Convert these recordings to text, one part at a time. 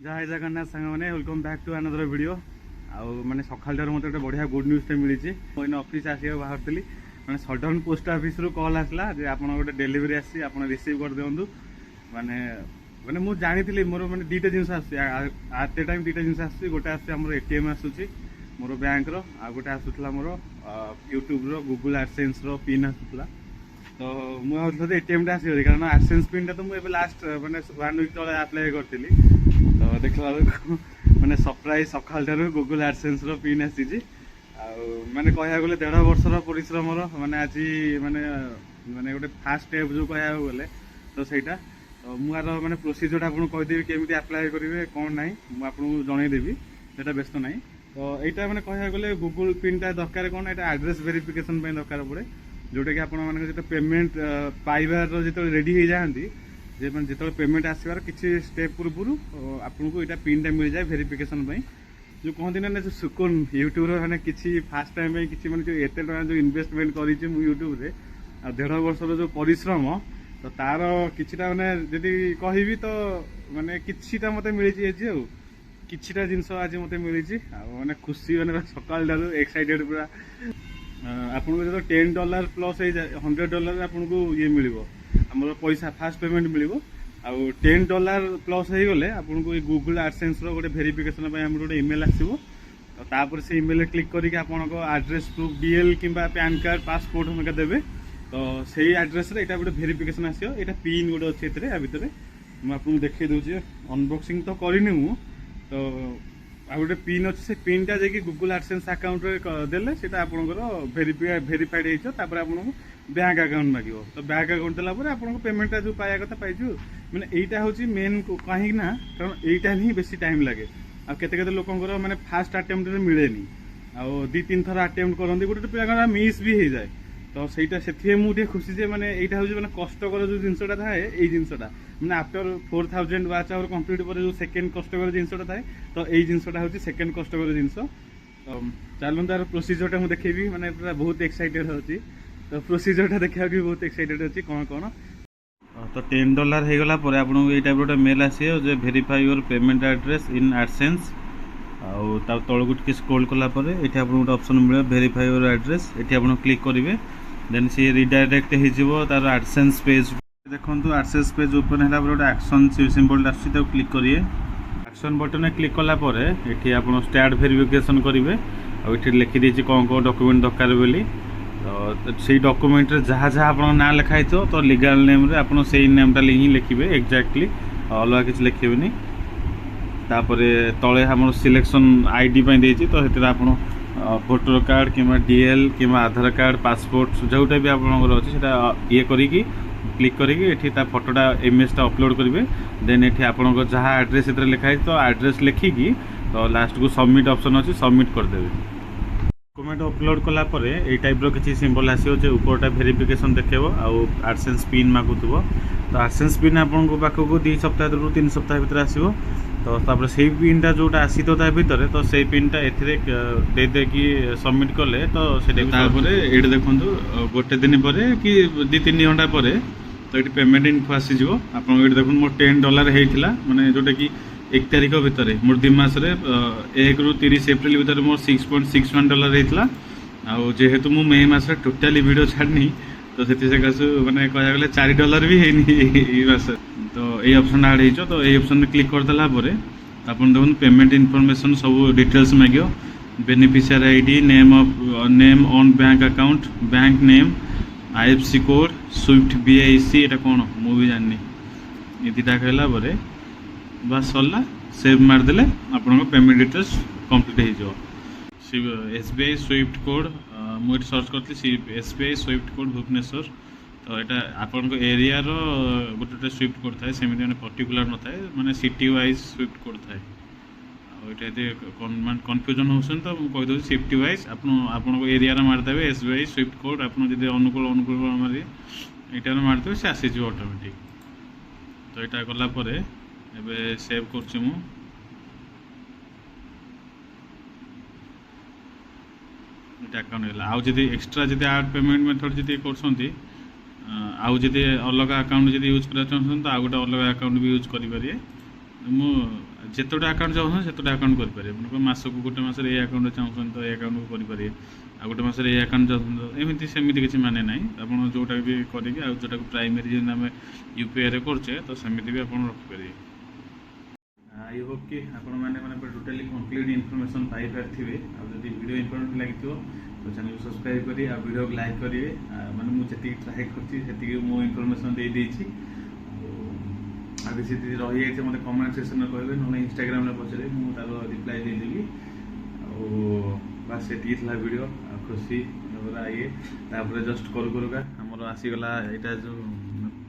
जय जगन्नाथ सांग मैंने welcome back to another video आउ माने सकाल मत गोटे बढ़िया गुड न्यूज़ मिली मैं ऑफिस आसिया बाहर मैंने सडन पोस्ट ऑफिस रु कॉल आसला जे आप गोटे डेलीवरी आसी आप रिसीव कर दिंतु माने माने मुझे जानी मोर मैंने दुटा जिन आट ए टाइम दुटा जिन आस गोटे आम एटीएम आसूसी मोर बैंक रो आ गोटे आसूला मोर यूट्यूब रो गूगल एडसेंस रो पिन आसूला तो मुझे एटीएम टा आसो कारण एडसेंस पिन टा तो मुझे लास्ट मैंने 1 वीक तले अप्लाई करी तो देखला मैंने सरप्राइज सकाल गूगल एडसेंस रो पिन आसी मैंने कह गले 1.5 वर्षर परिश्रम मैंने आज मैंने मैंने गोटे फास्ट स्टेप जो कह गले तो सहीटा तो मुझे मैंने प्रोसीजर आपको कहीदेवी केमी अप्लाई करेंगे कौन ना मुझे जनईदेवी से व्यस्त ना तो यहाँ मैंने कह गले गूगल पिन टा दरकार कौन यहाँ एड्रेस वेरिफिकेशन दरकार पड़े जोटा कि आप पेमेंट पाइबार जो रेडी हो जाती जे मैंने जो पेमेंट आसबार किसी स्टेप पूर्व आपको यहाँ पिन टा मिल जाए वेरिफिकेशन जो कहती ना जो सुकून यूट्यूब मैंने किसी फास्ट टाइम किसी मैंने जो एत जो इन्वेस्टमेंट कर यूट्यूब रे 1.5 वर्षर जो परिश्रम तो तार किछिटा माने जदि कहबी तो माने किछिटा मते मिली जे किछिटा जिंस आज मते मिली माने खुशी माने सकाल डालू एक्साइटेड पूरा आपको जो $10 प्लस $100 आपको ये मिल आमर पैसा फास्ट पेमेंट मिल आउ $10 प्लस हो गले आपको ये गूगल एडसेंस रो गोटे वेरिफिकेशन आम गोटे इमेल आसो तापर से इमेल क्लिक करके आपको एड्रेस प्रूफ डीएल कि पैन कार्ड पासपोर्ट हमें देवे तो सही एड्रेस रे एटा गोटे वेरिफिकेशन आसियो एटा पिन गोटे अच्छे ए भितर मुझे आपको देखी दूसरी अनबॉक्सिंग तो करनी मु तो आ गोटे पिन अच्छे से पिन टा जाकि गूगल एडसेंस अकाउंट रे देले सेटा आपनकर वेरीफाइड हेइछ तापर आपनको बैंक अकाउंट मागियो तो बैंक अकाउंट देला पर आपनको पेमेंट टा जो पाया कथा पाइछु माने एटा होची मेन कहीं ना कारण एटा ही बेसी टाइम लागे आ केते केते लोकंकर माने फास्ट अटेम्प्ट रे मिलेनी आ 2-3 थर अटेम्प्ट करंदी गोटे पिला मिस भी हो जाए तो सहीटा से मुझे खुशी जे माने एटा होची माने कष्टकर जो जिनसटा थाए एई जिनसटा माने आफ्टर 4000 वाच आवर कंप्लीट पर जो सेकंड कष्टकर जिनसटा थाए तो एई जिनसटा होची सेकंड कष्टकर जिनस तो चलूँ तार प्रोसीजर टा मु देखेबी माने पूरा बहुत एक्साइटेड होची तो प्रोसीजर टा देखा भी बहुत एक्साइटेड होची कौन कौन तो $10 हो गला पर आपन एई टाइप रो मेल आसीयो जे verify your payment address in AdSense आउ ता तळगु टिके स्क्रॉल कला पर एठी आपन गोटे ऑप्शन मिले वेरीफाई योर एड्रेस एठी आपन क्लिक करिवे देन सी रिडायरेक्ट हो तार एडसेंस पेज देखो एडसेंस पेज ओपन है गोटे एक्शन सिंबल आसी क्लिक करिए एक्शन बटन क्लिक कलापर ये आप स्टार्ट वेरिफिकेशन करेंगे और लिखी देती कौन कौन डॉक्यूमेंट दरकार बोली तो से डॉक्यूमेंट जहाँ जहाँ आप ना लिखाई तो लीगल नेम रे आप से नेमटा ही लिखे एक्जाक्टली अलग किसी लिखेनि तापर तले आम सिलेक्शन आईडी देती तो आप भोटर कार्ड कि डीएल कि आधार कार्ड पासपोर्ट जोटा भी आपंकर अच्छे ये करी क्लिक करके फोटोटा इमेजटा अपलोड करेंगे देन ये आपंकर जहाँ एड्रेस लिखाई तो एड्रेस लिखिकी तो लास्ट को सबमिट ऑप्शन अच्छी सबमिट करदेवे डॉक्यूमेंट अपलोड कलापर ये टाइप किसी सिंबल आसो जो ऊपरटा वेरिफिकेशन देखेबो आउ एडसेंस पिन मागुथबो तो एडसेंस पिन आपन पाखक 2 सप्ताह रु 3 सप्ताह भीतर आसीबो तो तापर से पिनटा जोटा आसी तो भितर तो से पिनटा एथिरे दे देकी सबमिट कले तो ये देखो गोटे दिन पर कि 2-3 घंटा पर तो ये पेमेंट इनफो आसीज आप देखो मोर $10 होता माने जोटा कि 1 तारिख भितर मोर 2 मास 1 रु 30 एप्रिल भितर मोर $6.61 होता आउ जेहेतु मु मे मास टोटाली वीडियो छाड़नी तो से मैंने कह गले $4 भी है तो ये ऑप्शन ऐड हो तो ये ऑप्शन क्लिक करदेला आप देखो पेमेंट इनफॉरमेशन सब डिटेल्स मांगो beneficiary ID name on bank account bank name IFC code Swift BIC एटा कौन मुझे जानी ये दुटा कहला बस सरला सेव मारदेले आप पेमेंट डिटेल्स कम्प्लीट हो एसबीआई स्विफ्ट कोड मुझे सर्च करी एसबीआई स्विफ्ट कोड भुवनेश्वर तो यहाँ आपण एरिया रो गोटे स्विफ्ट कोड थाए सेमती मैंने पर्टिकुलर न थाए माने सिटी वाइज स्विफ्ट कोड थाए ये कन्फ्यूजन होसन तो कहीदे सिफ्टी वाइज आपन एरिया मारिदेवे एसबीआई स्विफ्ट कोड आप अनुकूल अनुकूल मारे यहाँ मारिदेवे से आसीज ऑटोमेटिक तो यहाँ गलापर एवं सेव कर अकाउंट आउ जब एक्सट्रा जब आड पेमेंट मेथड जब कर आउ जब अलग अकाउंट जब यूज करा चाहते तो आउ गोटे अलग अकाउंट भी यूज करेंगे ମୁଁ ଯେତୋଟା ଆକାଉଣ୍ଟ ଚାହୁଁଛନ୍ତି ସେତୋଟା ଆକାଉଣ୍ଟ କରିପାରିବେ। ଆପଣଙ୍କ ମାସକୁ ଗୋଟେ ମାସରେ ଏ ଆକାଉଣ୍ଟ ଚାହୁଁଛନ୍ତି ତ ଏ ଆକାଉଣ୍ଟକୁ କରିପାରିବେ, ଆଉ ଗୋଟେ ମାସରେ ଏ ଆକାଉଣ୍ଟ ଚାହୁଁଛନ୍ତି ତ ଏମିତି ସେମିତି କିଛି ମାନେ ନାହିଁ। ଆପଣ ଯେଉଁଟା ବି କରିକି ଆଉ ଯେଉଁଟାକୁ ପ୍ରାଇମେରୀ ଯେମିତି ଆମେ ୟୁପିଆଇରେ କରୁଛେ ତ ସେମିତି ବି ଆପଣ ରଖିପାରିବେ। ଆଇ ହୋପ୍ କି ଆପଣମାନେ ଟୋଟାଲି କମ୍ପ୍ଲିଟ୍ ଇନଫର୍ମେସନ୍ ପାଇପାରିଥିବେ। ଆଉ ଯଦି ଭିଡ଼ିଓ ଇନଫର୍ମେଟିଭ୍ ଲାଗିଥିବ ତ ଚ୍ୟାନେଲକୁ ସବସ୍କ୍ରାଇବ୍ କରି ଆଉ ଭିଡ଼ିଓକୁ ଲାଇକ୍ କରିବେ। ମାନେ ମୁଁ ଯେତିକି ଟ୍ରାଏ କରିଛି ସେତିକି ମୁଁ ଇନଫର୍ମେସନ୍ ଦେଇଦେଇଛି। ଆଉ କିଛି ଯଦି ରହିଯାଇଛି ମୋତେ କମେଣ୍ଟ ସେକ୍ସନରେ କହିବେ, ନହେଲେ ଇନଷ୍ଟାଗ୍ରାମରେ ପଚାରିବେ, ମୁଁ ତାର ରିପ୍ଲାଏ ଦେଇଦେବି। ଆଉ ବାସ୍ ସେତିକି ଥିଲା ଭିଡ଼ିଓ। ଆଉ ଖୁସି ପୁରା ଇଏ ତାପରେ ଜଷ୍ଟ କରୁ କରୁକା ଆମର ଆସିଗଲା ଏଇଟା ଯେଉଁ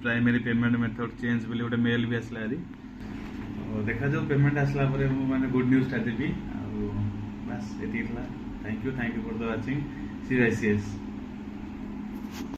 ପ୍ରାଇମେରୀ ପେମେଣ୍ଟ ମେଥଡ଼ ଚେଞ୍ଜ ବୋଲି ଗୋଟେ ମେଲ୍ ବି ଆସିଲା ଆଜି। ଦେଖାଯାଉ ପେମେଣ୍ଟ ଆସିଲା ପରେ ମୁଁ ଗୁଡ୍ ନ୍ୟୁଜ୍ଟା ଦେବି। ଆଉ ବାସ୍ ଏତିକି ଥିଲା। Thank you for the watching. ସି ICS।